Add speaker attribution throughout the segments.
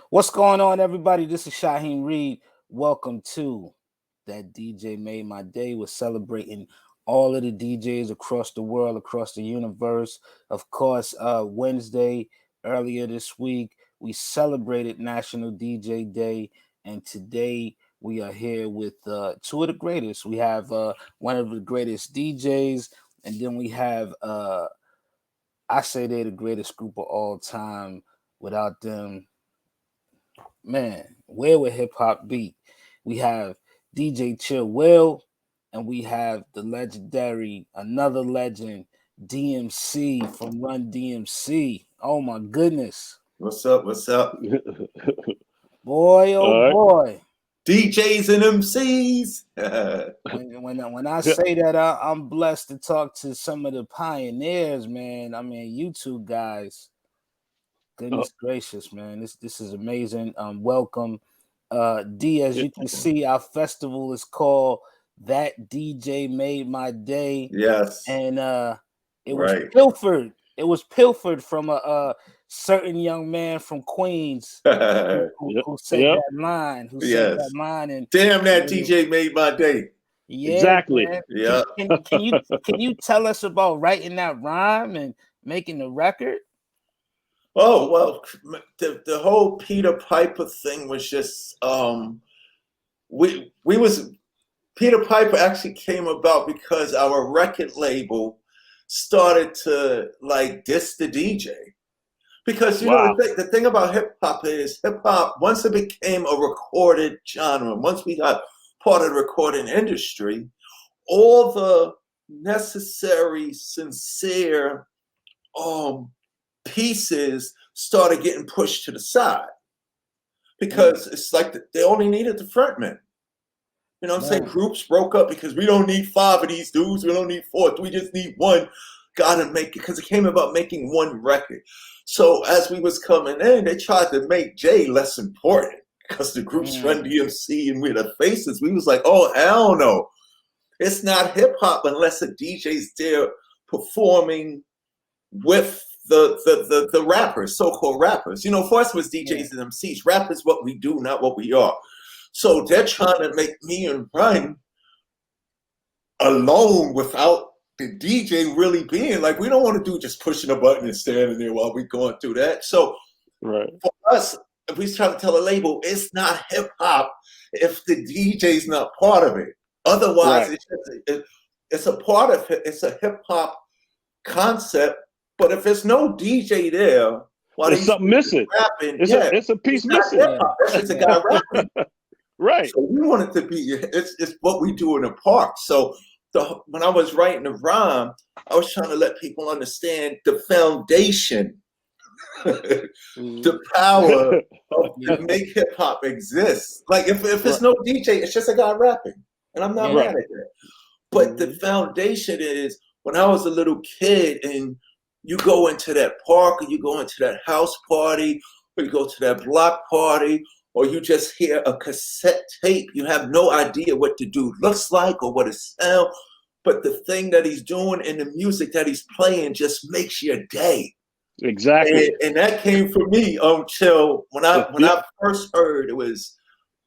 Speaker 1: What's going on, everybody? This is Shaheem Reid. Welcome to That DJ Made My Day. We're celebrating all of the DJs across the world, across the universe. Of course, Wednesday, earlier this week, we celebrated National DJ Day. And today we are here with two of the greatest. We have one of the greatest DJs, and then we have, I say they're the greatest group of all time. Without them, man, where would hip hop be? We have DJ Chill Will, and we have the legendary, another legend, DMC from Run DMC. Oh my goodness.
Speaker 2: What's up? What's up?
Speaker 1: Boy, oh
Speaker 3: All right.
Speaker 1: boy.
Speaker 2: DJs and MCs.
Speaker 1: When I say that, I'm blessed to talk to some of the pioneers, man. I mean, you two guys. Goodness gracious, man. This is amazing. Welcome. D, as you can see, our festival is called That DJ Made My Day.
Speaker 2: Yes.
Speaker 1: And it was pilfered. It was pilfered from a certain young man from Queens who said that line. Who said that line? And
Speaker 2: damn, that DJ made my day.
Speaker 1: Yeah,
Speaker 3: exactly.
Speaker 1: Man.
Speaker 2: Yeah.
Speaker 1: Can you tell us about writing that rhyme and making the record?
Speaker 2: Oh, well, the whole Peter Piper thing was just Peter Piper actually came about because our record label started to like diss the DJ. Because you know the thing about hip hop is hip hop, once it became a recorded genre, once we got part of the recording industry, all the necessary, sincere pieces started getting pushed to the side because it's like they only needed the frontman. You know what I'm saying? Groups broke up because we don't need 5 of these dudes. We don't need 4. We just need one. Gotta make it because it came about making one record. So as we was coming in, they tried to make Jay less important because the groups Run DMC and we're the faces. We was like, oh, hell no. It's not hip hop unless a DJ's there performing with the rappers, so-called rappers. You know, for us it was DJs and MCs. Rap is what we do, not what we are. So they're trying to make me and Run alone without the DJ really being like, we don't want to do just pushing a button and standing there while we're going through that. So for us, if we try to tell a label, it's not hip hop if the DJ's not part of it. Otherwise, it's a part of it. It's a hip hop concept. But if there's no DJ there,
Speaker 3: there's something missing.
Speaker 2: Rapping,
Speaker 3: it's a piece missing.
Speaker 2: It's just a guy rapping.
Speaker 3: Right.
Speaker 2: So we want it to be. It's what we do in the park. So when I was writing the rhyme, I was trying to let people understand the foundation, the power to make hip hop exist. Like if there's no DJ, it's just a guy rapping, and I'm not mad at that. But the foundation is when I was a little kid and you go into that park or you go into that house party or you go to that block party or you just hear a cassette tape, you have no idea what the dude looks like or what it sounds, but the thing that he's doing and the music that he's playing just makes your day.
Speaker 3: Exactly.
Speaker 2: And that came from me Chill. When I first heard,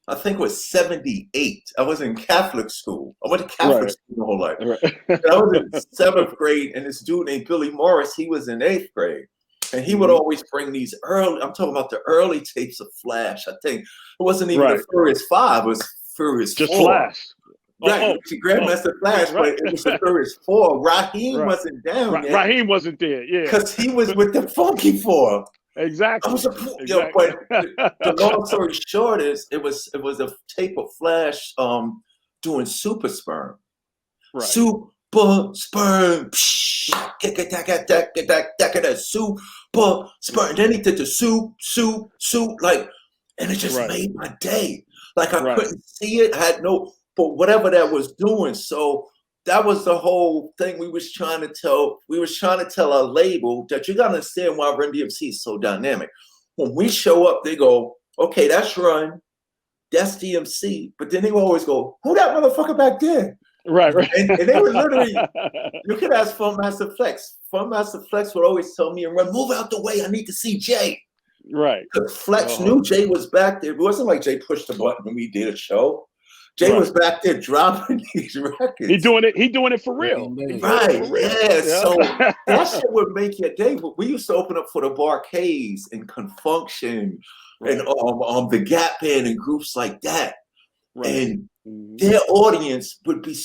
Speaker 2: I think it was 78. I was in Catholic school. I went to Catholic school my whole life. I was in 7th grade, and this dude named Billy Morris, he was in 8th grade. And he would always bring these I'm talking about the early tapes of Flash. I think it wasn't even the Furious 5, it was Furious 4.
Speaker 3: Just Flash.
Speaker 2: Right, Grandmaster Flash, but it was the Furious 4. Raheem wasn't down yet.
Speaker 3: Raheem wasn't there,
Speaker 2: because he was with the Funky 4.
Speaker 3: Exactly.
Speaker 2: But the long story short is it was a tape of Flash doing Super Sperm. Super Sperm. Super Sperm. Then he did the soup, like, and it just made my day. Like I couldn't see it. I had no, but whatever that was doing. So that was the whole thing we was trying to tell. We was trying to tell our label that you gotta understand why Run DMC is so dynamic. When we show up, they go, okay, that's Run, that's DMC, but then they always go, who that motherfucker back there?
Speaker 3: Right.
Speaker 2: And they were literally, you could ask Fun Master Flex. Fun Master Flex would always tell me and Run, move out the way, I need to see Jay.
Speaker 3: Right.
Speaker 2: Because Flex knew Jay was back there. It wasn't like Jay pushed the button when we did a show. Jay was back there dropping these records.
Speaker 3: He doing it for real.
Speaker 2: Right. Yeah. So that shit would make your day. But we used to open up for the Barcades and Confunction and the Gap Band and groups like that. And their audience would be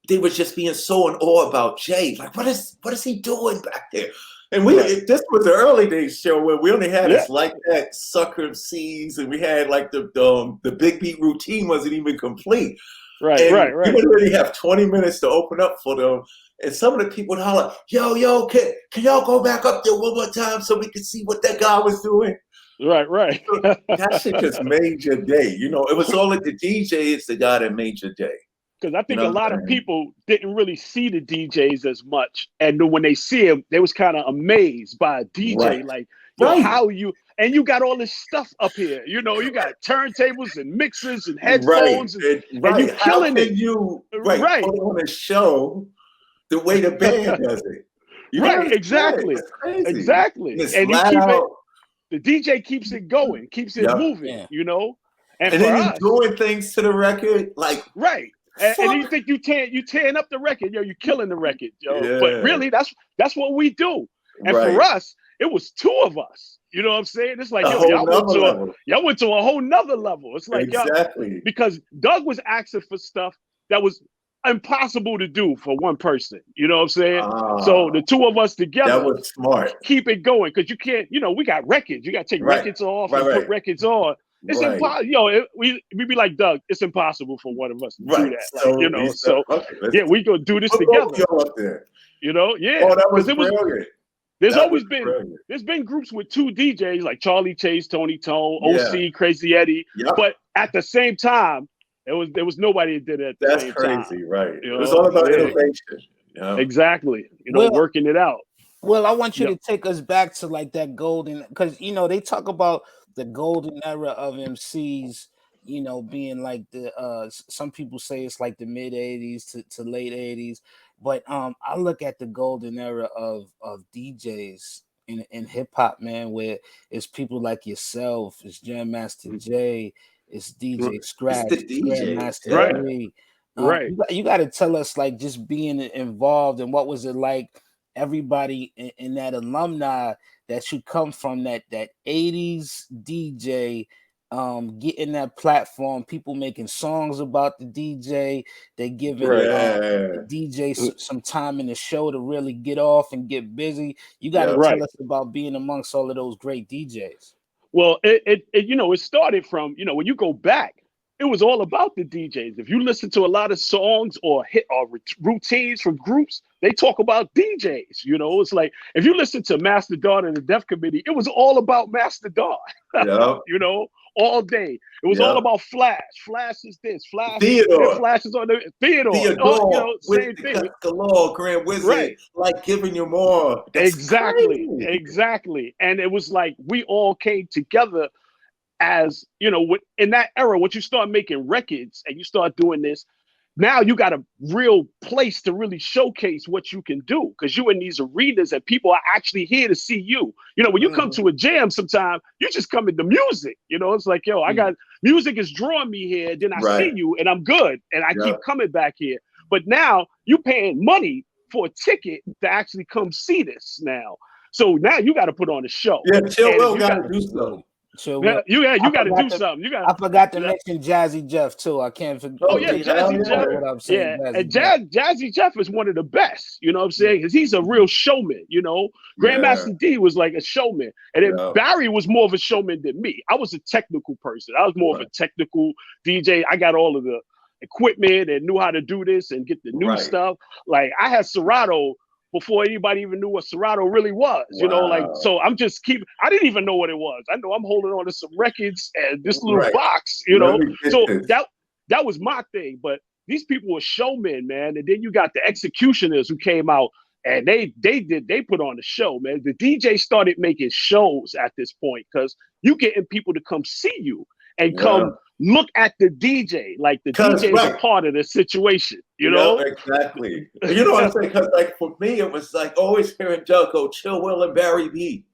Speaker 2: they were just being so in awe about Jay. Like, what is he doing back there? And this was the early days show where we only had this like that Sucker MCs, and we had like the Big Beat routine wasn't even complete.
Speaker 3: Right.
Speaker 2: We would really have 20 minutes to open up for them. And some of the people would holler, yo, can y'all go back up there one more time so we can see what that guy was doing?
Speaker 3: Right.
Speaker 2: That shit just made your day. You know, it was all like the DJ is the guy that made your day.
Speaker 3: Because I think a lot of people didn't really see the DJs as much. And then when they see him, they was kind of amazed by a DJ. Like, how you got all this stuff up here. You know, you got turntables and mixers and headphones. And you killing it.
Speaker 2: Put on a show the way the band does it.
Speaker 3: Exactly. Exactly. And the DJ keeps it going, keeps it moving, you know?
Speaker 2: And then you're doing things to the record, like
Speaker 3: and you think you tearing up the record, you're killing the record, But really, that's what we do. And for us, it was two of us. You know what I'm saying? It's like y'all went to a whole nother level. It's like because Doug was asking for stuff that was impossible to do for one person. You know what I'm saying? So the two of us together,
Speaker 2: that was smart.
Speaker 3: Keep it going, because you can't. You know, we got records. You got to take records off and put records on. It's impossible. We be like, Doug, it's impossible for one of us to do that. So, we gonna do this together. You know,
Speaker 2: that was brilliant.
Speaker 3: There's been groups with two DJs like Charlie Chase, Tony Tone, OC, Crazy Eddie, but at the same time, there was nobody that did it at the same time.
Speaker 2: That's crazy, right? It was all about innovation.
Speaker 3: Exactly. Working it out.
Speaker 1: Well, I want you to take us back to like that golden, because they talk about the golden era of MCs, being like the some people say it's like the mid 80s to late 80s, but I look at the golden era of DJs in hip hop, man, where it's people like yourself, it's Jam Master Jay, it's DJ Scratch, Grandmaster Dre. You got to tell us, like, just being involved and what was it like, everybody in that alumni that you come from, that 80s DJ, getting that platform, people making songs about the DJ, they giving the DJ some time in the show to really get off and get busy. You got to tell us about being amongst all of those great DJs.
Speaker 3: Well, it started from, when you go back, it was all about the DJs. If you listen to a lot of songs or routines from groups, they talk about DJs. It's like, if you listen to Master Don and the Def Committee, it was all about Master Don. All day. It was all about Flash. Flash is this. Flash.
Speaker 2: Theodore.
Speaker 3: Flash is on the Theodore. Same thing.
Speaker 2: Galore, Grand Wizard, like giving you more. That's
Speaker 3: Exactly. And it was like we all came together as, in that era, once you start making records and you start doing this, now you got a real place to really showcase what you can do, because you're in these arenas and people are actually here to see you. When you come to a jam, sometimes you just come into music. It's like, I got music is drawing me here. Then I see you and I'm good. And I keep coming back here. But now you paying money for a ticket to actually come see this now. So now you got to put on a show.
Speaker 2: Yeah, Chill Will got to do something.
Speaker 3: You got to do something.
Speaker 1: I forgot to mention Jazzy Jeff too. I can't forget.
Speaker 3: Jazzy Jeff.
Speaker 1: What I'm saying.
Speaker 3: And Jazzy Jeff is one of the best. You know what I'm saying? Because he's a real showman. Grandmaster D was like a showman, and then Barry was more of a showman than me. I was a technical person. I was more of a technical DJ. I got all of the equipment and knew how to do this and get the new stuff. Like, I had Serato before anybody even knew what Serato really was, so I'm just I didn't even know what it was. I know I'm holding on to some records and this little box, so that was my thing. But these people were showmen, man. And then you got the executioners who came out and they put on the show, man. The DJ started making shows at this point, because you getting people to come see you and come look at the DJ. Like, the DJ is a part of the situation,
Speaker 2: Exactly. You know what I'm saying? Because, like, for me, it was like always hearing Doug go, Chill Will and Barry B.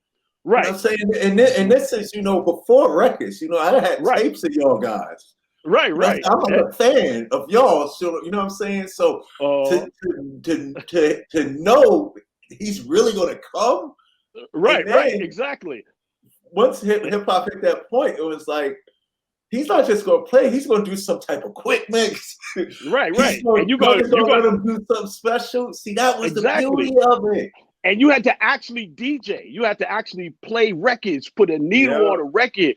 Speaker 2: You know what I'm saying? And this is, before records. I had
Speaker 3: Right.
Speaker 2: tapes of y'all guys.
Speaker 3: Right, right.
Speaker 2: I'm like a fan of y'all. So, you know what I'm saying? So to know he's really going to come.
Speaker 3: Right,
Speaker 2: and then,
Speaker 3: right, exactly.
Speaker 2: Once hip hop hit that point, it was like, he's not just going to play. He's going to do some type of quick mix.
Speaker 3: Right. And
Speaker 2: you got to let him do something special. See, that was the beauty of it.
Speaker 3: And you had to actually DJ. You had to actually play records, put a needle on a record,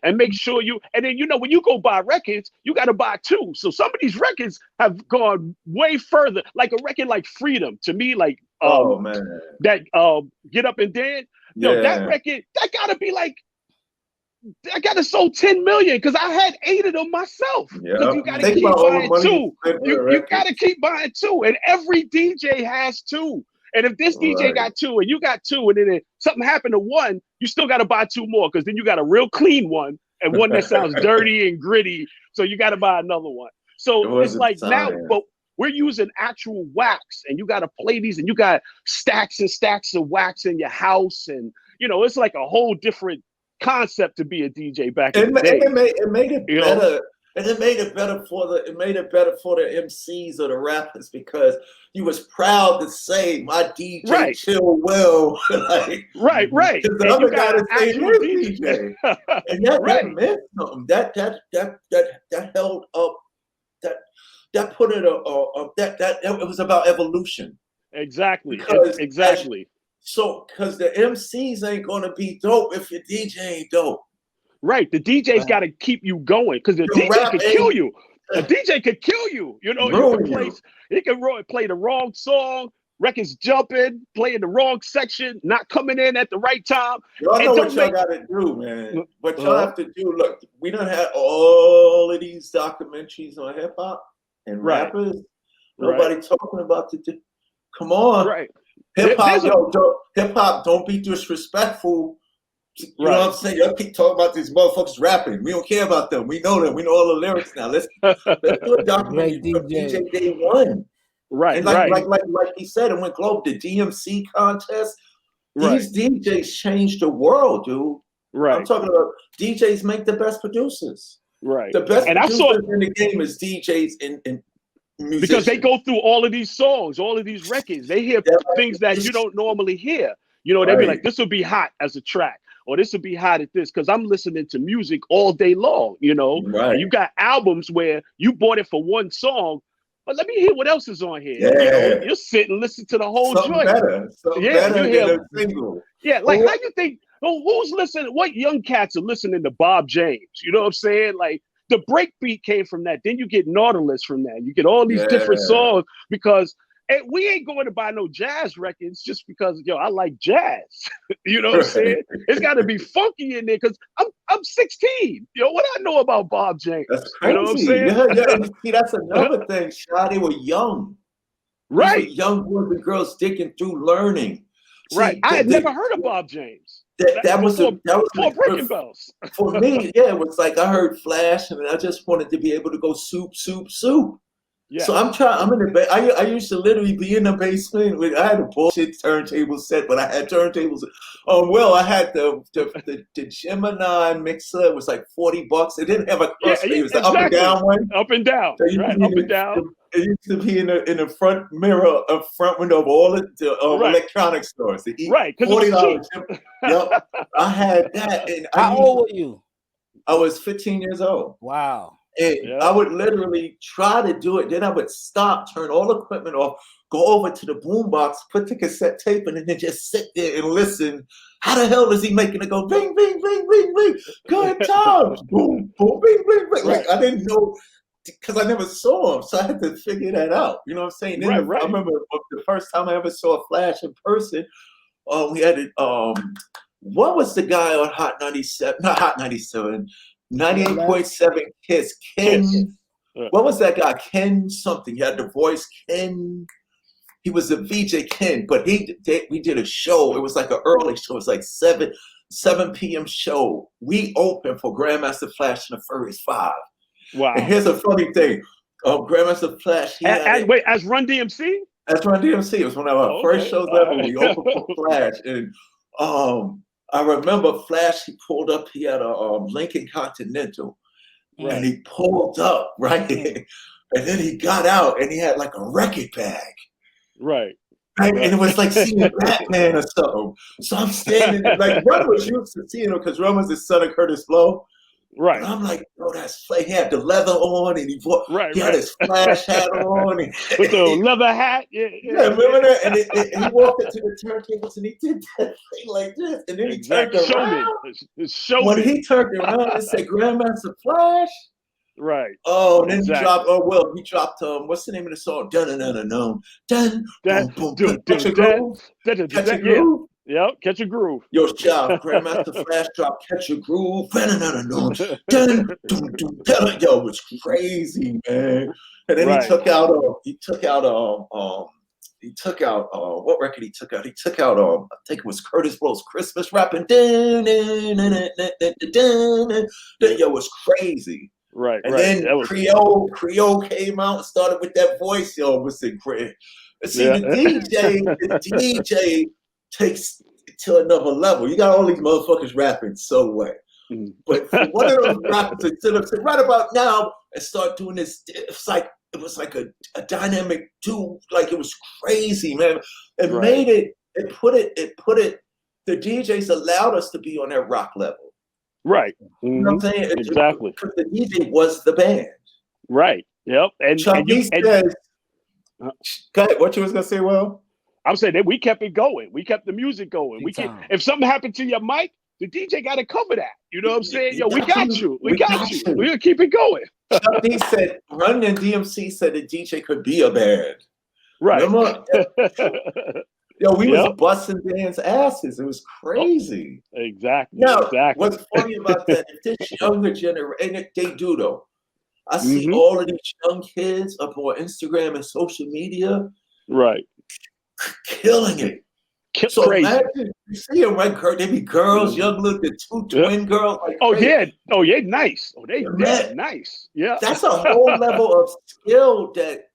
Speaker 3: and make sure and then, when you go buy records, you got to buy two. So some of these records have gone way further. Like a record like Freedom, to me, like, that Get Up and Dance. That record, that got to be like, I got to sold 10 million because I had 8 of them myself. Because you got to keep buying two. You got to keep buying two. And every DJ has two. And if this DJ got two and you got two, and then something happened to one, you still got to buy 2 more because then you got a real clean one and one that sounds dirty and gritty. So you got to buy another one. So it's like now, but we're using actual wax, and you got to play these, and you got stacks and stacks of wax in your house. And, it's like a whole different concept to be a DJ back in the day.
Speaker 2: It made it better. And it made it better for the MCs or the rappers, because you was proud to say my DJ chill well.
Speaker 3: Right.
Speaker 2: Because the other guy is saying his DJ. And that meant something. That held up, that put it that it was about evolution.
Speaker 3: Exactly.
Speaker 2: So because the MCs ain't gonna be dope if your DJ ain't dope.
Speaker 3: Right, the DJ's got to keep you going, because the DJ could kill you. A DJ could kill you. He can play the wrong song, records jumping, playing the wrong section, not coming in at the right time.
Speaker 2: Y'all know what y'all got to do, man. What y'all have to do. Look, we done had all of these documentaries on hip hop and rappers. Nobody talking about the. Come on, hip hop. Don't be disrespectful. You know what I'm saying? Y'all keep talking about these motherfuckers rapping. We don't care about them. We know them. We know all the lyrics now. Let's do a documentary from DJ Day One.
Speaker 3: Right.
Speaker 2: And like he said, it went global. The DMC contest. These DJs changed the world, dude.
Speaker 3: Right.
Speaker 2: I'm talking about DJs make the best producers.
Speaker 3: Right.
Speaker 2: The best producers in the game is DJs and musicians.
Speaker 3: Because they go through all of these songs, all of these records. They hear things that you don't normally hear. They'll be like, this will be hot as a track. Or this would be hot at this, because I'm listening to music all day long, And you got albums where you bought it for one song, but let me hear what else is on here. You'll sit and listen to the whole joint.
Speaker 2: Better than a single.
Speaker 3: Yeah, like how you think? Who's listening? What young cats are listening to Bob James? You know what I'm saying? Like the breakbeat came from that. Then you get Nautilus from that. You get all these different songs, because. And we ain't going to buy no jazz records just because, I like jazz. You know what I'm saying? It's got to be funky in there, because I'm 16. What I know about Bob James?
Speaker 2: That's crazy.
Speaker 3: You know what I'm saying?
Speaker 2: Yeah. See, that's another thing, Shaw. They were young.
Speaker 3: Right.
Speaker 2: Young boys and girls sticking through learning.
Speaker 3: See, I had never heard of Bob James.
Speaker 2: That was
Speaker 3: before Breaking Bells.
Speaker 2: For me, it was like I heard Flash, and I just wanted to be able to go soup. Yeah. So I'm in the I used to literally be in the basement. I had a bullshit turntable set, but I had turntables. I had the Gemini mixer. It was like $40. It didn't have a cluster. It was the up and down one.
Speaker 3: Up and down. So up and down.
Speaker 2: It used to be in the front mirror, front window of all the electronic stores.
Speaker 3: Right, because $40.
Speaker 2: Yep, I had that. And
Speaker 1: how old were you?
Speaker 2: I was 15 years old.
Speaker 1: Wow.
Speaker 2: And I would literally try to do it. Then I would stop, turn all the equipment off, go over to the boombox, put the cassette tape in, and then just sit there and listen. How the hell is he making it go bing, bing, bing, bing, bing? Good times. Boom, boom, bing, bing, bing. Like, I didn't know, because I never saw him. So I had to figure that out. You know what I'm saying? Then I remember the first time I ever saw a Flash in person, we had it. What was the guy on Hot 97? Not Hot 97. 98.7 Kiss. Ken. What was that guy? Ken something. He had the voice. Ken. He was a VJ Ken, but we did a show. It was like an early show. It was like 7 p.m. show. We opened for Grandmaster Flash and the Furious 5.
Speaker 3: Wow.
Speaker 2: And here's a funny thing. Grandmaster Flash.
Speaker 3: As Run DMC?
Speaker 2: As Run DMC. It was one of our first shows ever. We opened for Flash. And I remember Flash, he pulled up, he had a Lincoln Continental.
Speaker 3: Right.
Speaker 2: And he pulled up, right? And then he got out and he had like a record bag.
Speaker 3: Right.
Speaker 2: And it was like seeing Batman or something. So I'm standing there, like Ron was used to seeing him because Ron was the son of Curtis Blow.
Speaker 3: Right.
Speaker 2: And I'm like, oh, that's Flash. He had the leather on and he had his Flash hat on. And,
Speaker 3: with the leather hat. Yeah,
Speaker 2: remember that? And he walked into the turntables and he did that thing like this. And then he turned around. When he turned around and said, Grandmaster Flash.
Speaker 3: Right.
Speaker 2: Oh, and then he dropped, what's the name of the song? Dun dun dun dun dun. Boom boom. Catch a groove. Catch a groove.
Speaker 3: Yep, Catch a Groove.
Speaker 2: Yo, Shaw, Grandmaster Flash dropped Catch a Groove. Dun dun dun dun dun. Yo, it was crazy, man. And then he took out what record he took out? He took out I think it was Curtis Blow's Christmas rapping. Yo, it was crazy.
Speaker 3: Right.
Speaker 2: And then Creole came out and started with that voice. Yo, it was incredible. See, the DJ takes it to another level. You got all these motherfuckers rapping so way. But for one of those rappers to sit up right about now and start doing this, it was like a dynamic dude. Like it was crazy, man. It made it put it, the DJs allowed us to be on that rock level.
Speaker 3: Right.
Speaker 2: You know what I'm saying?
Speaker 3: Exactly.
Speaker 2: Because the DJ was the band.
Speaker 3: Right. Yep.
Speaker 2: Says, go ahead, what you was going to say, Will?
Speaker 3: I'm saying that we kept it going. We kept the music going. If something happened to your mic, the DJ got to cover that. You know what I'm saying? Yo, we got you. We got you. We're going to keep it going.
Speaker 2: Chuck D said, Run and DMC said the DJ could be a band.
Speaker 3: Right.
Speaker 2: Yo, we was busting bands' asses. It was crazy.
Speaker 3: Exactly.
Speaker 2: Now, what's funny about that, if this younger generation, and they do though, I see all of these young kids up on Instagram and social media.
Speaker 3: Right.
Speaker 2: Killing it. So
Speaker 3: crazy.
Speaker 2: Imagine, you see them, right? They be girls, young little, the two twin girls. Like
Speaker 3: yeah, nice. Oh, they're nice. Yeah.
Speaker 2: That's a whole level of skill that,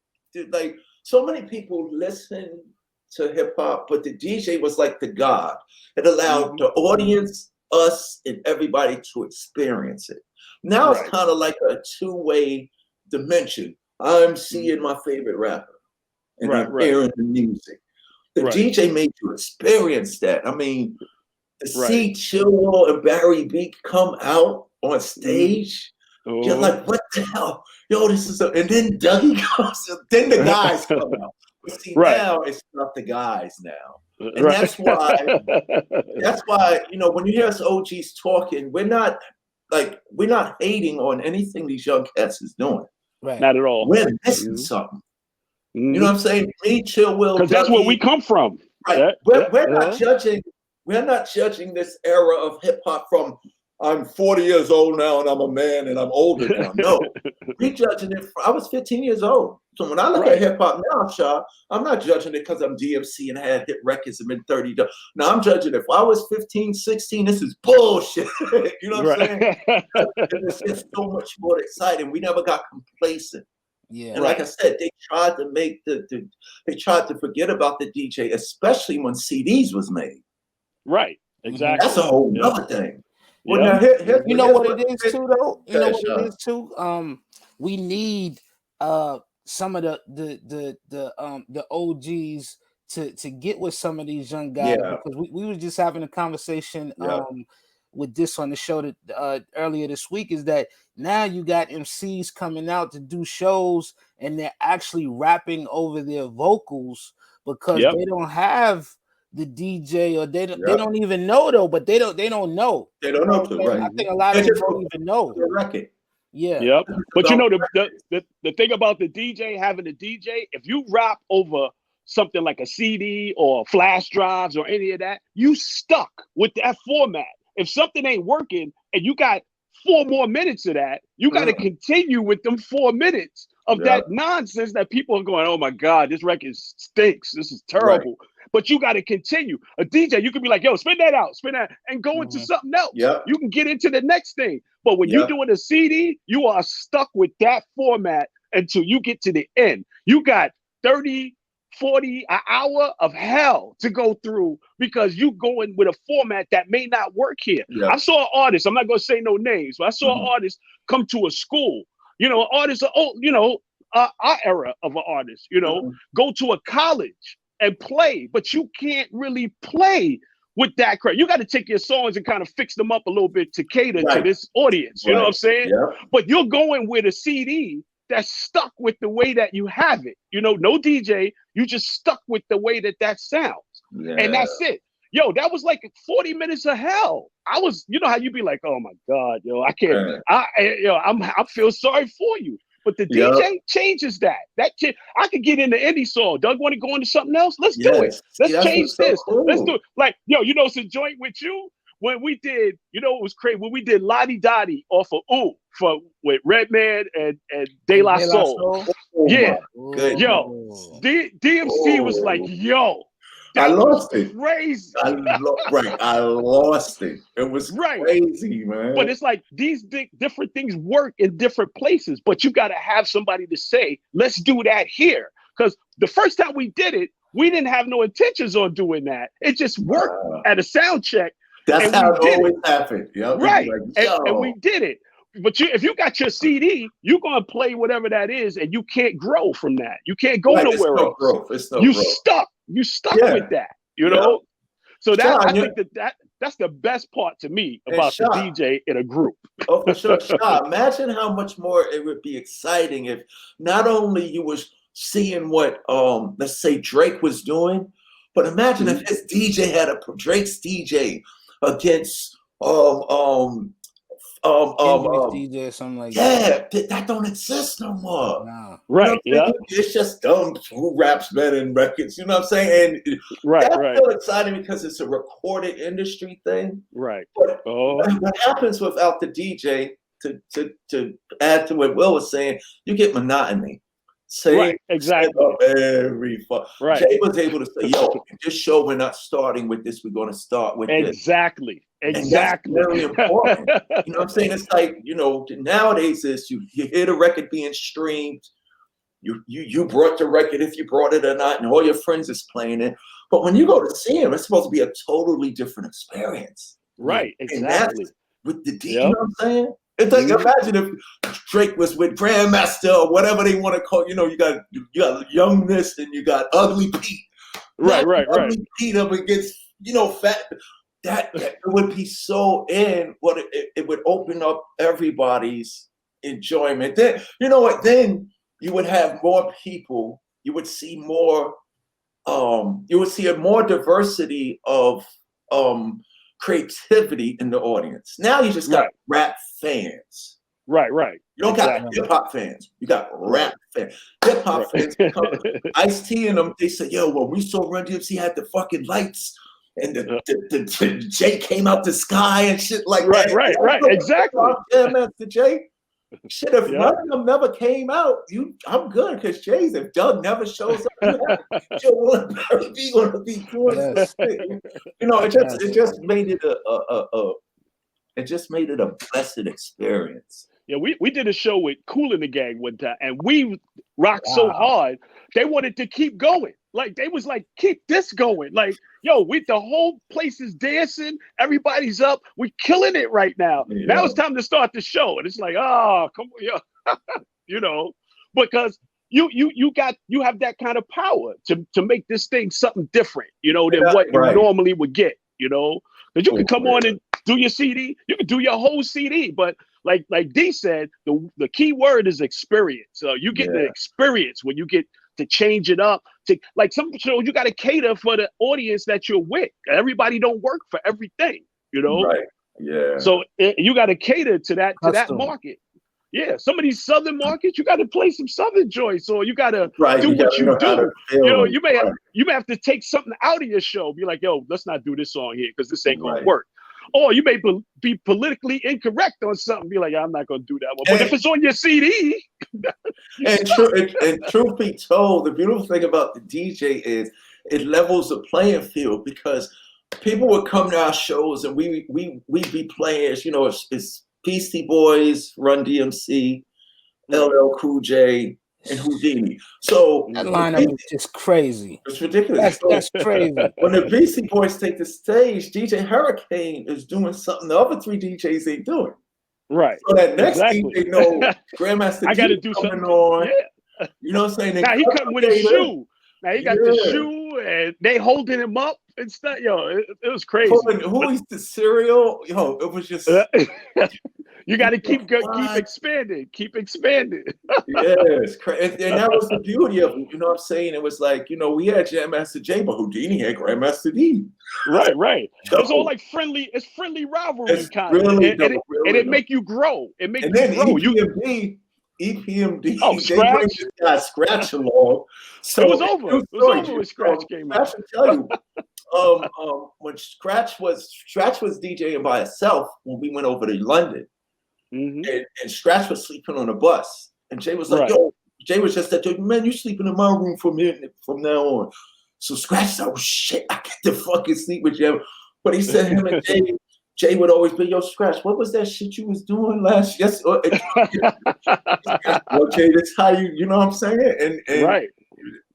Speaker 2: like, so many people listen to hip hop, but the DJ was like the God. It allowed the audience, us, and everybody to experience it. Now it's kind of like a two-way dimension. I'm seeing my favorite rapper, and I'm hearing the music. The DJ made you experience that. I mean, to see Chillwell and Barry B come out on stage, you're like, what the hell? Yo, this is and then Dougie comes, and then the guys come out. But see, now it's not the guys now. And that's why, you know, when you hear us OGs talking, we're not hating on anything these young cats is doing.
Speaker 3: Right. Not at all.
Speaker 2: We're missing something. You know what I'm saying? Me, Chillwell,
Speaker 3: because that's where we come from.
Speaker 2: Right. We're not judging. We're not judging this era of hip hop from I'm 40 years old now and I'm a man and I'm older now. No, we judging it. I was 15 years old. So when I look at hip hop now, Shaw, I'm not judging it because I'm DMC and had hit records and been 30. Now I'm judging it. If I was 15, 16, this is bullshit. You know what I'm saying? It's just so much more exciting. We never got complacent.
Speaker 1: Yeah.
Speaker 2: And like I said, they tried to make they tried to forget about the DJ, especially when CDs was made.
Speaker 3: Right. Exactly.
Speaker 2: That's a whole other thing. Well,
Speaker 1: now, you know what it is too, though. You know what it is too. We need some of the OGs to get with some of these young guys because we were just having a conversation with this on the show that earlier this week, is that now you got MCs coming out to do shows and they're actually rapping over their vocals because they don't have the DJ, or they don't even know though, but they don't know.
Speaker 2: They don't know too, right?
Speaker 1: I think a lot of them don't even know. Yeah.
Speaker 3: Yep. But you know the thing about the DJ, having a DJ, if you rap over something like a CD or flash drives or any of that, you stuck with that format. If something ain't working and you got 4 more minutes of that, you got to continue with them 4 minutes of that nonsense that people are going, oh my God, this record stinks. This is terrible. Right. But you got to continue. A DJ, you can be like, yo, spin that out, and go into something else.
Speaker 2: Yep.
Speaker 3: You can get into the next thing. But when you're doing a CD, you are stuck with that format until you get to the end. You got 30 an hour of hell to go through because you going with a format that may not work here.
Speaker 2: Yeah.
Speaker 3: I saw an artist, I'm not going to say no names, but I saw an artist come to a school, you know, artists are, you know, our era of an artist, you know, go to a college and play, but you can't really play with that crowd. You got to take your songs and kind of fix them up a little bit to cater to this audience. You know what I'm saying?
Speaker 2: Yeah.
Speaker 3: But you're going with a CD that's stuck with the way that you have it. You know, no DJ, you just stuck with the way that sounds.
Speaker 2: Yeah.
Speaker 3: And that's it. Yo, that was like 40 minutes of hell. I was, you know how you be like, oh my God, yo, I can't, I feel sorry for you. But the DJ changes that. I could get into any song. Doug want to go into something else? Let's do it. Let's change this.
Speaker 2: Cool.
Speaker 3: Let's do it. Like, yo, you know, it's a joint with you. When we did, you know, it was crazy. When we did Lottie Dottie off of with Redman and De La Soul. Yeah. Yo, DMC was like, yo.
Speaker 2: I lost it.
Speaker 3: Crazy.
Speaker 2: I lost it. It was crazy, man.
Speaker 3: But it's like these different things work in different places, but you got to have somebody to say, let's do that here. Because the first time we did it, we didn't have no intentions on doing that. It just worked at a sound check.
Speaker 2: That's how it always happened. Yep.
Speaker 3: Right. Like, and we did it. But if you got your CD, you're going to play whatever that is, and you can't grow from that. You can't go nowhere else.
Speaker 2: It's no growth.
Speaker 3: You stuck with that, you know? So I think that's the best part to me about the DJ in a group.
Speaker 2: Oh, for sure. Imagine how much more it would be exciting if not only you was seeing what, let's say Drake was doing, but imagine if his DJ had Drake's DJ against
Speaker 1: DJ or something like that.
Speaker 2: Yeah, that don't exist no more.
Speaker 1: No.
Speaker 3: Right.
Speaker 2: You know it's just who raps better in records. You know what I'm saying? And that's still exciting because it's a recorded industry thing.
Speaker 3: Right.
Speaker 2: But what happens without the DJ, to add to what Will was saying, you get monotony.
Speaker 3: Exactly.
Speaker 2: Jay was able to say, yo, this show, we're not starting with this, we're going to start with this.
Speaker 3: Exactly.
Speaker 2: And that's very important. You know what I'm saying? It's like, you know, nowadays is you hear the record being streamed, you brought the record if you brought it or not, and all your friends is playing it. But when you go to see him, it's supposed to be a totally different experience.
Speaker 3: Right, exactly.
Speaker 2: With the D, you know what I'm saying? It's like, imagine if Drake was with Grandmaster or whatever they want to call, you know, you got Youngness and you got Ugly Pete.
Speaker 3: Right.
Speaker 2: Ugly Pete up against, you know, Fat. That it would be so it would open up everybody's enjoyment. Then, you know what, then you would have more people, you would see more, you would see a more diversity of creativity in the audience. Now you just got rap fans.
Speaker 3: Right.
Speaker 2: You don't got hip-hop fans. You got rap fans. Hip-hop fans. Ice-T and them, they say, yo, when we saw Run DMC had the fucking lights and the J came out the sky and shit like that.
Speaker 3: Right. Exactly.
Speaker 2: Yeah, man, the J. Shit, if none of them never came out, I'm good because Jay's. If Doug never shows up, you're gonna be doing this. You know, it just made it a blessed experience.
Speaker 3: Yeah, we did a show with Kool and the Gang one time, and we rocked so hard they wanted to keep going. Like they was like, keep this going. Like, yo, the whole place is dancing, everybody's up, we killing it right now. Yeah. Now it's time to start the show, and it's like, oh, come on, yo, you know, because you have that kind of power to make this thing something different, you know, than what you normally would get, you know, because you can come on and do your CD, you can do your whole CD, but like D said, the key word is experience. So you get the experience when you get to change it up. To like some shows, you got to cater for the audience that you're with. Everybody don't work for everything, you know.
Speaker 2: Right. Yeah.
Speaker 3: So you got to cater to that market. Yeah. Some of these southern markets, you got to play some southern joints, or you got to do what you do. You know, you may have to take something out of your show. Be like, yo, let's not do this song here because this ain't gonna work. Or you may be politically incorrect on something. Be like, I'm not going to do that one. But if it's on your CD.
Speaker 2: and truth be told, the beautiful thing about the DJ is it levels the playing field because people would come to our shows and we'd be playing, you know, it's Beastie Boys, Run DMC, LL Cool J, and Houdini. So
Speaker 1: that lineup is just crazy.
Speaker 2: It's ridiculous.
Speaker 1: That's crazy.
Speaker 2: When the Beastie Boys take the stage, DJ Hurricane is doing something the other three DJs ain't doing.
Speaker 3: Right.
Speaker 2: So that next DJ know Grandmaster
Speaker 3: I got to
Speaker 2: D
Speaker 3: do
Speaker 2: coming
Speaker 3: something.
Speaker 2: on.
Speaker 3: Yeah.
Speaker 2: You know what I'm saying?
Speaker 3: Now he cutting with his shoe. Now he got the shoe, and they holding him up and stuff. Yo, it was crazy.
Speaker 2: Who eats the cereal? Yo, it was just.
Speaker 3: You got to keep expanding. Keep expanding.
Speaker 2: Yes, and that was the beauty of it. You know what I'm saying? It was like, we had Jam Master J, but Houdini had Grandmaster D.
Speaker 3: Right. It's all like friendly. It's friendly rivalry kind of, and it make you grow. It make you grow.
Speaker 2: EPMD.
Speaker 3: Oh, Scratch.
Speaker 2: They bring this guy Scratch along. So
Speaker 3: it was over. It was over when Scratch came out.
Speaker 2: I should tell you, when Scratch was DJing by himself when we went over to London, and Scratch was sleeping on a bus, and Jay was like, "Yo," Jay was just that, "Man, you sleeping in my room from now on." So Scratch said, "Oh shit, I get to fucking sleep with you." But he said him and Jay would always be, "Yo, Scratch, what was that shit you was doing last?" Yes, well, Jay, that's how you know what I'm saying? And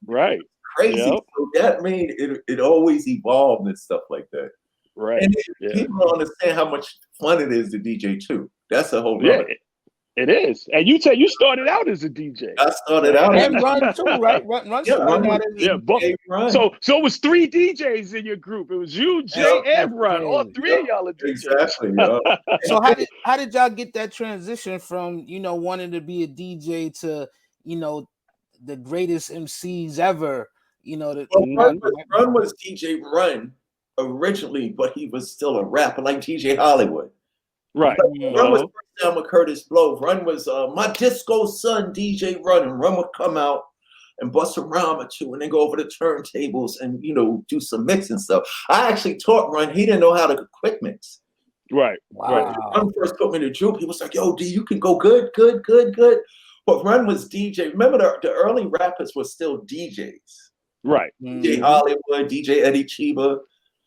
Speaker 3: right,
Speaker 2: crazy. Yep. So that made it always evolved and stuff like that.
Speaker 3: Right.
Speaker 2: And people don't understand how much fun it is to DJ too. That's a whole nother.
Speaker 3: It is. And you started out as a DJ.
Speaker 2: I started out
Speaker 1: and Run too, right? Run started out as a
Speaker 3: DJ. Run. So it was 3 DJs in your group. It was you, Jay, and Run. All 3 of y'all are DJs.
Speaker 2: Exactly.
Speaker 1: So how did y'all get that transition from wanting to be a DJ to the greatest MCs ever?
Speaker 2: Run was DJ Run originally, but he was still a rapper like DJ Hollywood.
Speaker 3: Right.
Speaker 2: Run was first down with Curtis Blow. Run was my disco son, DJ Run, and Run would come out and bust a rhyme or two and then go over the turntables and do some mixing stuff. I actually taught Run. He didn't know how to quick mix.
Speaker 3: Right.
Speaker 1: Wow.
Speaker 2: Run first put me to Droop. He was like, "Yo, D, you can go good." But Run was DJ. Remember the early rappers were still DJs.
Speaker 3: Right.
Speaker 2: DJ Hollywood, DJ Eddie Chiba.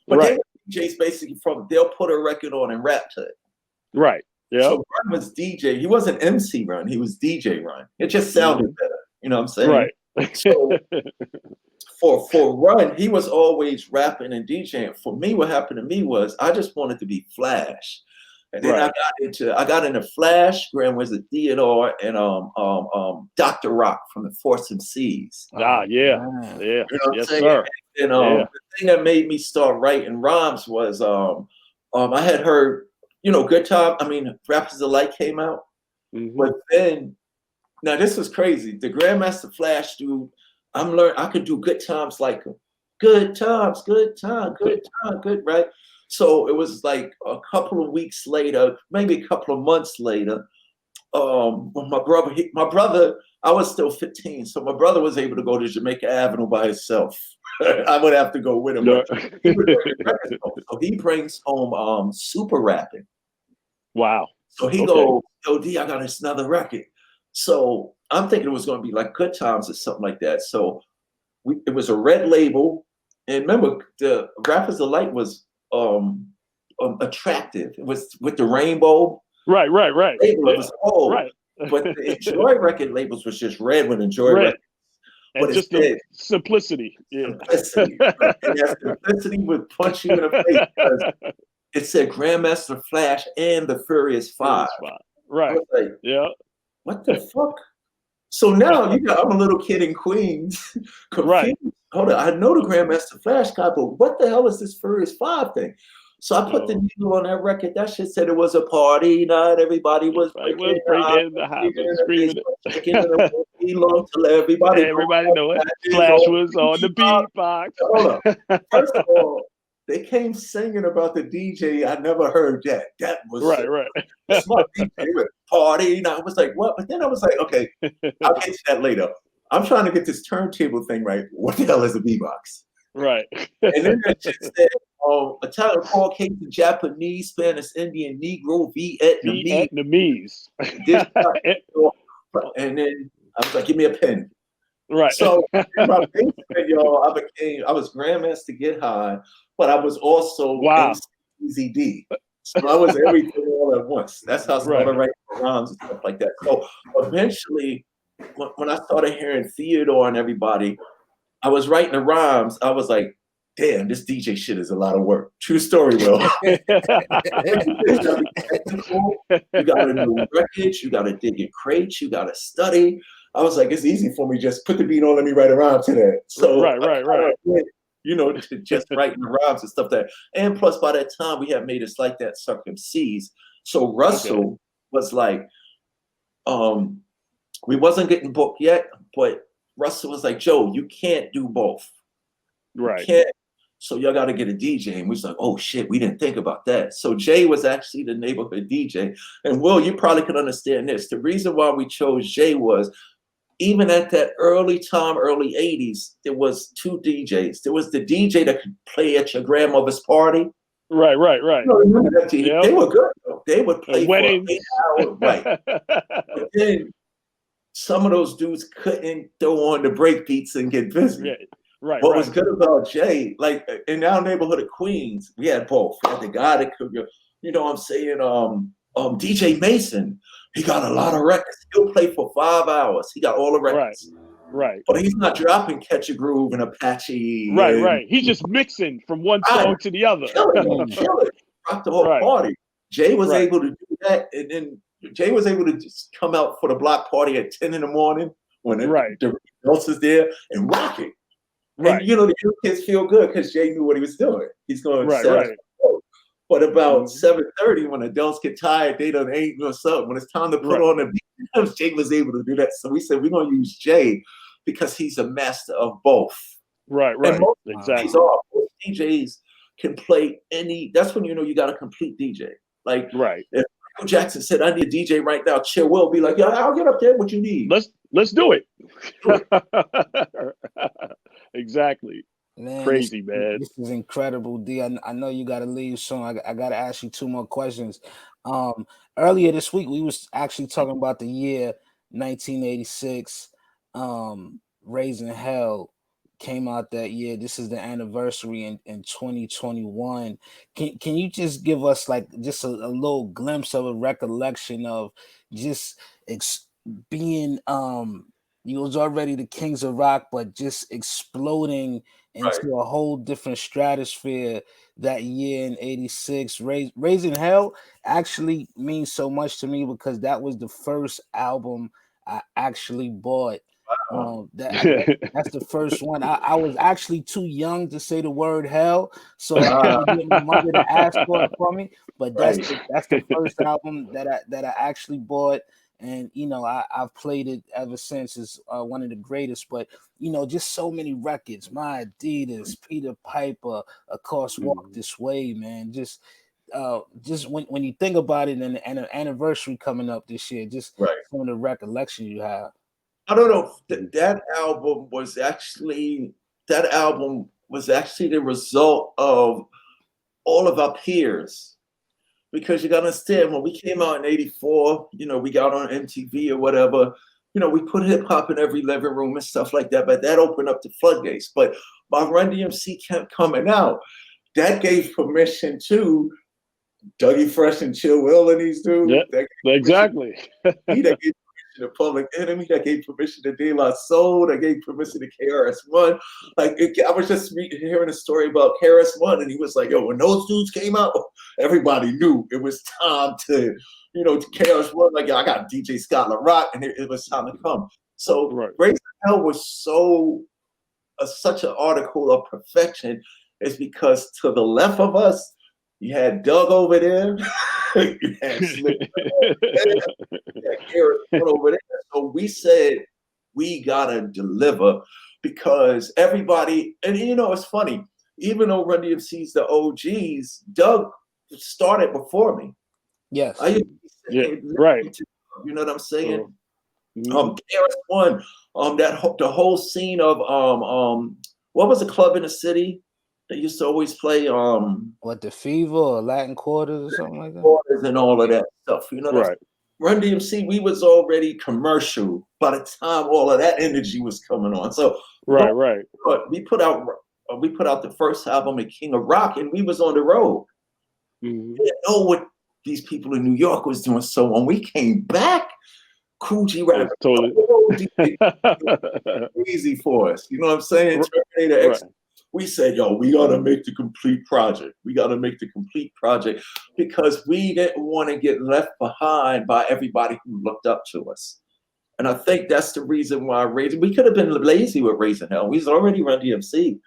Speaker 2: But they were DJs basically they'll put a record on and rap to it.
Speaker 3: Right. Yeah.
Speaker 2: So Run was DJ. He wasn't MC Run. He was DJ Run. It just sounded better. You know what I'm saying?
Speaker 3: Right.
Speaker 2: So for Run, he was always rapping and DJing. For me, what happened to me was I just wanted to be Flash. And then I got into Flash, Grand Wizard Theodore, and Dr. Rock from the Force MCs.
Speaker 3: Yeah. You know yes, sir.
Speaker 2: And the thing that made me start writing rhymes was I had heard, Good Time. I mean, Rappers Alike came out, but then now this was crazy. The Grandmaster Flash dude, I could do Good Times like him. Good times, right? So it was like a couple of weeks later, maybe a couple of months later, when my brother, I was still 15, so my brother was able to go to Jamaica Avenue by himself. I would have to go with him. So he brings home Super Rapping.
Speaker 3: Wow.
Speaker 2: So he goes, "Yo, D, I got this another record." So I'm thinking it was going to be like Good Times or something like that. So it was a red label. And remember, the Rappers Alike was attractive. It was with the rainbow.
Speaker 3: Right.
Speaker 2: It was old.
Speaker 3: Right.
Speaker 2: But the Enjoy record labels was just red with Enjoy record.
Speaker 3: And just the simplicity. Yeah.
Speaker 2: Simplicity. And that simplicity would punch you in the face because it said Grandmaster Flash and the Furious Five.
Speaker 3: Right.
Speaker 2: I was like,
Speaker 3: yeah.
Speaker 2: What the fuck? So now I'm a little kid in Queens.
Speaker 3: Right.
Speaker 2: Hold on, I know the Grandmaster Flash guy, but what the hell is this Furious Five thing? So I put the needle on that record. That shit said it was a party night. Everybody was breaking
Speaker 3: the house, screaming
Speaker 2: everybody.
Speaker 3: Everybody know it. Flash was on the beatbox.
Speaker 2: Hold on. First of all, they came singing about the DJ. I never heard that. That was
Speaker 3: right.
Speaker 2: Smart DJ party. And I was like, what? But then I was like, okay, I'll get to that later. I'm trying to get this turntable thing right. What the hell is a beatbox?
Speaker 3: Right.
Speaker 2: And then that shit said, Italian, Caucasian, Japanese, Spanish, Indian, Negro,
Speaker 3: Vietnamese.
Speaker 2: And then I was like, give me a pen.
Speaker 3: Right.
Speaker 2: So in my basement, y'all, I was Grandmaster Get High, but I was also Easy D. So I was everything all at once. That's how I started writing rhymes and stuff like that. So eventually when I started hearing Theodore and everybody, I was writing the rhymes. I was like, damn, this DJ shit is a lot of work. True story, Will. You gotta be technical. You gotta know records. You gotta dig in crates. You gotta study. I was like, it's easy for me. Just put the beat on. Let me write a rhyme to that. So
Speaker 3: right.
Speaker 2: You know, just writing the rhymes and stuff that. And plus, by that time, we had made It's Like That Suck MCs. So Russell was like, we wasn't getting booked yet, but Russell was like, Joe, you can't do both.
Speaker 3: Right.
Speaker 2: You can't. So y'all got to get a DJ. And we was like, oh shit, we didn't think about that. So Jay was actually the neighborhood DJ. And Will, you probably can understand this. The reason why we chose Jay was even at that early time, early 80s, there was two DJs. There was the DJ that could play at your grandmother's party.
Speaker 3: Right.
Speaker 2: You know, remember that
Speaker 3: Yep.
Speaker 2: They were good though. They would play for 8 hours. Right. But then some of those dudes couldn't throw on the break beats and get busy.
Speaker 3: Right.
Speaker 2: What was good about Jay, like in our neighborhood of Queens, we had both. We had the guy that could, you know what I'm saying, DJ Mason. He got a lot of records. He'll play for 5 hours. He got all the records.
Speaker 3: Right.
Speaker 2: But he's not dropping Catch a Groove and Apache.
Speaker 3: Right. He's just mixing from one song to the other.
Speaker 2: Kill it. Rock the whole party. Jay was able to do that. And then Jay was able to just come out for the block party at 10 in the morning when the else is there and rock it. And you know, the young kids feel good because Jay knew what he was doing. He's going to But about 7:30, when adults get tired, they don't ain't or something. When it's time to put on the beat, Jay was able to do that. So we said we're gonna use Jay because he's a master of both.
Speaker 3: Right.
Speaker 2: And exactly. Most DJs can play any. That's when you know you got a complete DJ. Like if Michael Jackson said, "I need a DJ right now," Chill will be like, "Yeah, I'll get up there. What you need?
Speaker 3: Let's do it." Exactly.
Speaker 1: Man,
Speaker 3: crazy, man.
Speaker 1: This is incredible, D. I know you got to leave soon. I got to ask you 2 more questions. Earlier this week, we was actually talking about the year 1986. Raising Hell came out that year. This is the anniversary in 2021. Can you just give us like just a little glimpse of a recollection of just being you was already the Kings of Rock, but just exploding into a whole different stratosphere that year in 86. Raising Hell actually means so much to me because that was the first album I actually bought. That's the first one. I was actually too young to say the word hell, so I had to get my mother to ask for it for me. But that's the first album that I actually bought. And, you know, I've played it ever since. It's one of the greatest. But, you know, just so many records. My Adidas, Peter Piper, of course, Walk This Way, man. Just when you think about it and an anniversary coming up this year, just some of the recollection you have.
Speaker 2: I don't know. That album was actually the result of all of our peers. Because you got to understand, when we came out in 84, you know, we got on MTV or whatever, you know, we put hip hop in every living room and stuff like that, but that opened up the floodgates. But by Run DMC kept coming out, that gave permission to Dougie Fresh and Chill Will and these dudes.
Speaker 3: Yep, exactly.
Speaker 2: That gave permission to Public Enemy, that gave permission to De La Soul, that gave permission to KRS-One. I was just hearing a story about KRS-One, and he was like, yo, when those dudes came out, everybody knew it was time to, you know, to KRS-One, like, yo, I got DJ Scott LaRock, and it was time to come. So Raising Hell was such an article of perfection, is because to the left of us, you had Doug over there. You had Slick over there. So we said, we got to deliver because everybody, and you know, it's funny, even though Run DMC's the OGs, Doug started before me.
Speaker 1: Yes.
Speaker 2: You know what I'm saying? KRS-One, the whole scene of what was the club in the city? They used to always play
Speaker 1: what, the Fever or Latin Quarters or something like that?
Speaker 2: Quarters and all of that stuff. You know, Run DMC, we was already commercial by the time all of that energy was coming on. So But we put out the first album at King of Rock, and we was on the road. We didn't know what these people in New York was doing. So when we came back, Coogee Rap,
Speaker 3: Totally.
Speaker 2: easy for us. You know what I'm saying? Terminator X.
Speaker 3: Right.
Speaker 2: We said, yo, we gotta make the complete project. We gotta make the complete project because we didn't want to get left behind by everybody who looked up to us. And I think that's the reason why we could have been lazy with Raising Hell. We was already Run DMC.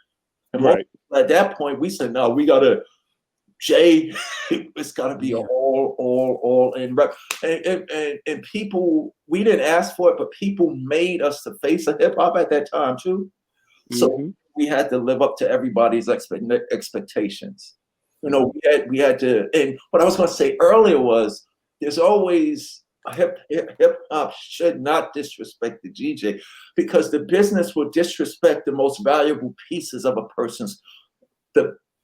Speaker 2: And
Speaker 3: Right.
Speaker 2: at that point, we said, no, we gotta Jay, it's got to be all in rep. And people, we didn't ask for it, but people made us the face of hip hop at that time too. So we had to live up to everybody's expectations. You know, we had to. And what I was going to say earlier was, there's always hip hop should not disrespect the DJ, because the business will disrespect the most valuable pieces of a person's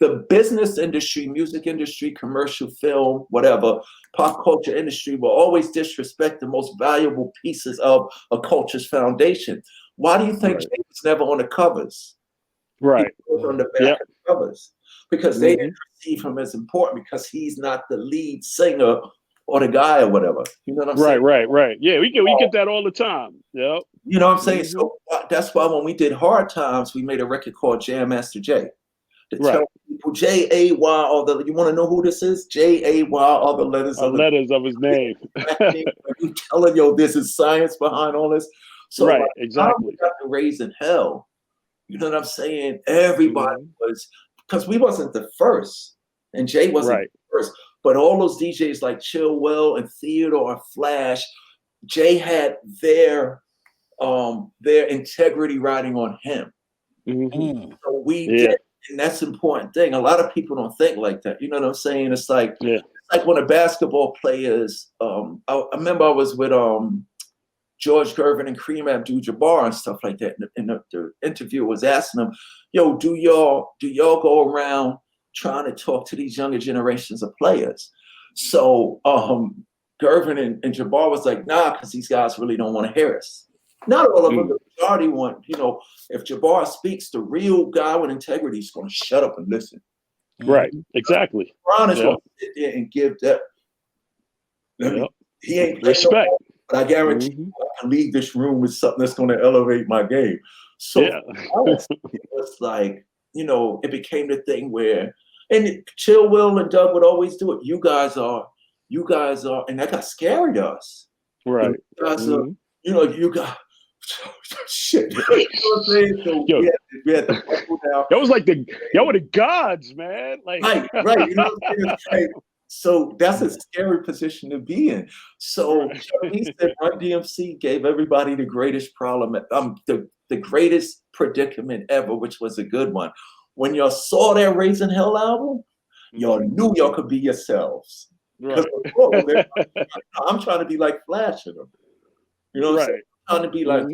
Speaker 2: the business industry, music industry, commercial film, whatever, pop culture industry will always disrespect the most valuable pieces of a culture's foundation. Why do you think Jay was never on the covers?
Speaker 3: Right.
Speaker 2: He was on the back of the covers because they didn't perceive him as important because he's not the lead singer or the guy or whatever. You know what I'm saying?
Speaker 3: Right. Yeah, we get that all the time. Yep.
Speaker 2: You know what I'm saying? So that's why when we did Hard Times, we made a record called Jam Master Jay. To tell people Jay all the, you want to know who this is? Jay all the letters of
Speaker 3: his name.
Speaker 2: You telling, yo, this is science behind all this. So
Speaker 3: exactly.
Speaker 2: Got the Raising Hell. You know what I'm saying? Everybody was, because we wasn't the first, and Jay wasn't the first. But all those DJs like Chill Will and Theodore and Flash, Jay had their integrity riding on him. So we did. And that's an important thing. A lot of people don't think like that. You know what I'm saying? It's like, like when the basketball players, I remember I was with George Gervin and Kareem Abdul-Jabbar and stuff like that. And the interviewer was asking them, yo, do y'all go around trying to talk to these younger generations of players? So Gervin and Jabbar was like, nah, because these guys really don't want to hear us. Not all of them, the majority want, you know, if Jabbar speaks, the real guy with integrity is going to shut up and listen.
Speaker 3: Right, exactly.
Speaker 2: Ron is going to sit there and give that. He ain't
Speaker 3: respect.
Speaker 2: No, but I guarantee you I can leave this room with something that's going to elevate my game. So it was like, you know, it became the thing where, and Chill Will and Doug would always do it. You guys are, and that got scary to us.
Speaker 3: Right.
Speaker 2: You guys are, you know, you got. Shit. You know what I'm saying? So we had to pull down.
Speaker 3: That was like y'all were the gods, man. Like
Speaker 2: right. You know what I'm saying? So that's a scary position to be in. So he said Run DMC gave everybody the greatest problem, the greatest predicament ever, which was a good one. When y'all saw that Raising Hell album, y'all knew y'all could be yourselves. Right. I'm trying to be like Flash in them. You know what I'm saying? Trying to be like,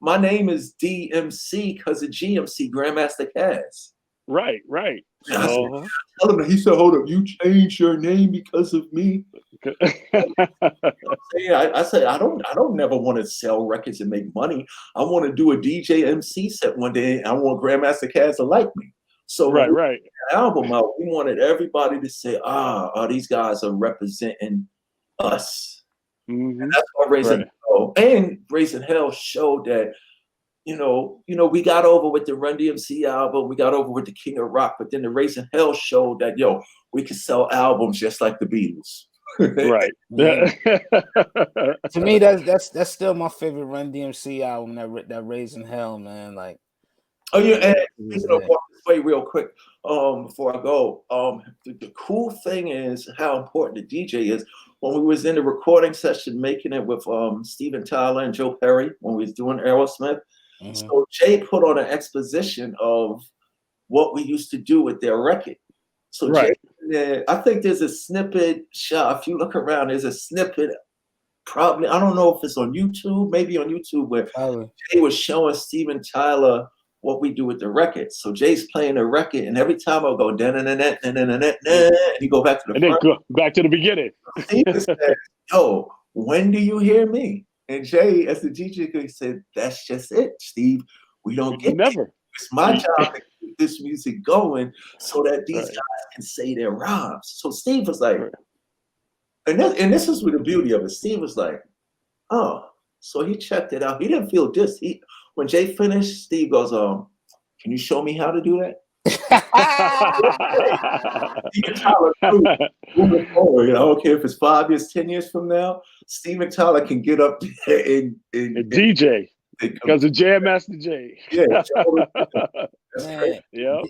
Speaker 2: my name is DMC because of GMC, Grandmaster Caz.
Speaker 3: Right.
Speaker 2: Tell him, he said, hold up, you changed your name because of me. I said, I don't never want to sell records and make money. I want to do a DJ MC set one day. I want Grandmaster Caz to like me. So when we put the album out, we wanted everybody to say, these guys are representing us. And that's why Raising Hell and Raising Hell showed that, you know, we got over with the Run DMC album, we got over with the King of Rock, but then the Raising Hell showed that, we could sell albums just like the Beatles.
Speaker 3: Right.
Speaker 1: To me, that's still my favorite Run DMC album, that Raising Hell, man. Like,
Speaker 2: and walk this way real quick before I go. The cool thing is how important the DJ is. When we was in the recording session making it with Steven Tyler and Joe Perry, when we was doing Aerosmith, so Jay put on an exposition of what we used to do with their record. So Jay, I think there's a snippet shot. If you look around, there's a snippet. Probably, I don't know if it's on YouTube, maybe on YouTube, where Jay was showing Steven Tyler what we do with the record. So Jay's playing the record, and every time I'll go and you go back to the front.
Speaker 3: Then go back to the beginning.
Speaker 2: Steven said, yo, when do you hear me? And Jay, as the DJ, said, that's just it, Steve. We don't get
Speaker 3: never.
Speaker 2: It. It's my job to keep this music going so that these guys can say their rhymes. So Steve was like, and this is with the beauty of it. Steve was like, oh, so he checked it out. He didn't feel this. When Jay finished, Steve goes, can you show me how to do that? Steven Tyler, moving forward, I don't care if it's 5 years, 10 years from now, Steven Tyler can get up there and
Speaker 3: DJ because of Jam Master Jay.
Speaker 2: Yeah,
Speaker 3: That's crazy.
Speaker 1: Yeah.